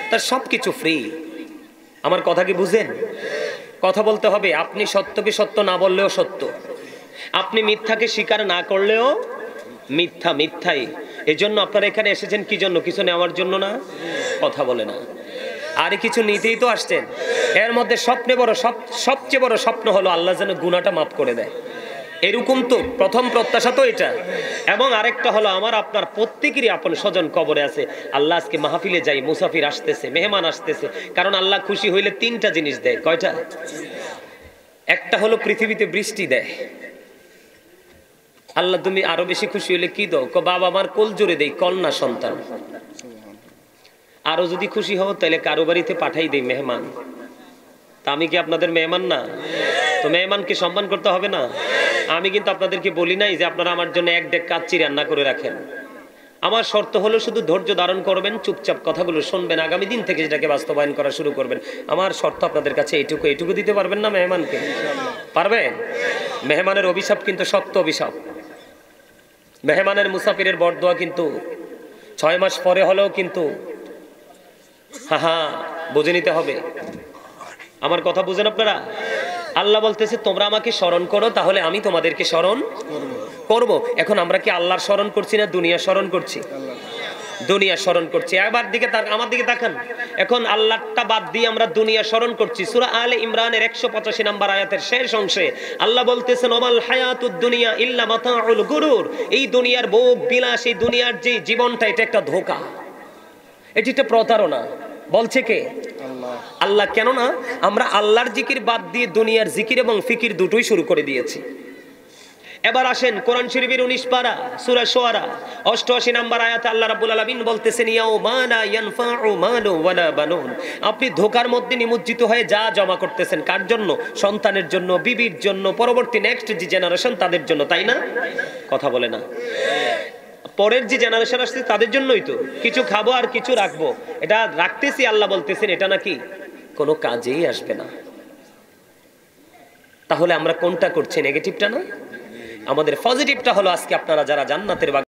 তার সবকিছু ফ্রি। আমার কথা কি বুঝেন? কথা বলতে হবে। আপনি সত্যকে সত্য না বললেও সত্য, আপনি মিথ্যাকে স্বীকার না করলেও মিথ্যা মিথ্যাই। এই জন্য আপনারা এখানে এসেছেন কি জন্য? কিছু নেওয়ার জন্য না? কথা বলে না, আরে কিছু নিতেই তো আসছেন। এর মধ্যে সবচেয়ে বড় স্বপ্ন হলো আল্লাহ যেন গুনাহটা মাফ করে দেয়। এরকম তো প্রথম প্রত্যাশা তো এটা। এবং আরেকটা হলো আমার আপনার প্রত্যেকেরই আপন স্বজন কবরে আছে। আল্লাহ আজকে মাহফিলে যাই, মুসাফির আসতেছে, মেহমান আসতেছে, কারণ আল্লাহ খুশি হইলে তিনটা জিনিস দেয়। কয়টা? একটা হলো পৃথিবীতে বৃষ্টি দেয়। আল্লাহ তুমি আরো বেশি খুশি হইলে কি দাও? বাবা আমার কোল জোরে দেই, কন্যা সন্তান। আরো যদি খুশি হও তাহলে কারো বাড়িতে পাঠাই দেই মেহমান। তা আমি কি আপনাদের মেহমান না? তো মেহমানকে সম্মান করতে হবে না? আমি কিন্তু আপনাদেরকে বলি নাই যে আপনারা আমার জন্য এক ডেক কাচ্চি রান্না করে রাখেন। আমার শর্ত হলো শুধু ধৈর্য ধারণ করবেন, চুপচাপ কথাগুলো শুনবেন, আগামী দিন থেকে যেটাকে বাস্তবায়ন করা শুরু করবেন। আমার শর্ত আপনাদের কাছে এইটুকু দিতে পারবেন না মেহমানকে? পারবেন? মেহমানের অভিশাপ কিন্তু সত্য অভিশাপ। মেহমানের মুসাফিরের বরদোয়া কিন্তু 6 মাস পরে হলেও কিন্তু বুঝে নিতে হবে। আমার কথা বুঝেন আপনারা? আল্লাহ বলতেছে তোমরা আমাকে স্মরণ করো, তাহলে আমি তোমাদেরকে স্মরণ করব। এখন আমরা কি আল্লাহর স্মরণ করছি না দুনিয়া স্মরণ করছি? দুনিয়া স্মরণ করছি। এবার আমার দিকে তাকান। এখন আল্লাহটা বাদ দিয়ে আমরা দুনিয়া স্মরণ করছি। সূরা আলে ইমরানের 185 নম্বর আয়াতের শেষ অংশে আল্লাহ বলতেছেন ওমাল হায়াতুদ দুনিয়া ইল্লা মাতাউল গুরুর। এই দুনিয়ার ভোগ বিলাস, এই দুনিয়ার যে জীবনটা, এটা একটা ধোঁকা, এটি একটা প্রতারণা। বলছে কে? আল্লাহ। কেননা আমরা আল্লাহর জিকির বাদ দিয়ে দুনিয়ার জিকির এবং ফিকির দুটোই শুরু করে দিয়েছি। এবার আসেন কোরআন শরীফের 19 পারা সূরা শুআরা 88 নম্বর আয়াতে আল্লাহ রাব্বুল আলামিন বলতেছেন ইয়াউমা লা ইয়ানফাউ মালু ওয়ালা বানুন। আপনি ধোঁকার মধ্যে নিমজ্জিত হয়ে যা জমা করতেছেন কার জন্য? সন্তানের জন্য, বিবির জন্য, পরবর্তী নেক্সট যে জেনারেশন তাদের জন্য, তাই না? কথা বলে না। পরের যে জেনারেশন আসছে তাদের জন্যই তো। কিছু খাবো আর কিছু রাখবো, এটা রাখতেছি, আল্লাহ বলতেছেন এটা নাকি কোনো কাজেই আসবে না। তাহলে আমরা কোনটা করছি? নেগেটিভটা না? আমাদের পজিটিভটা হলো আজকে আপনারা যারা জান্নাতের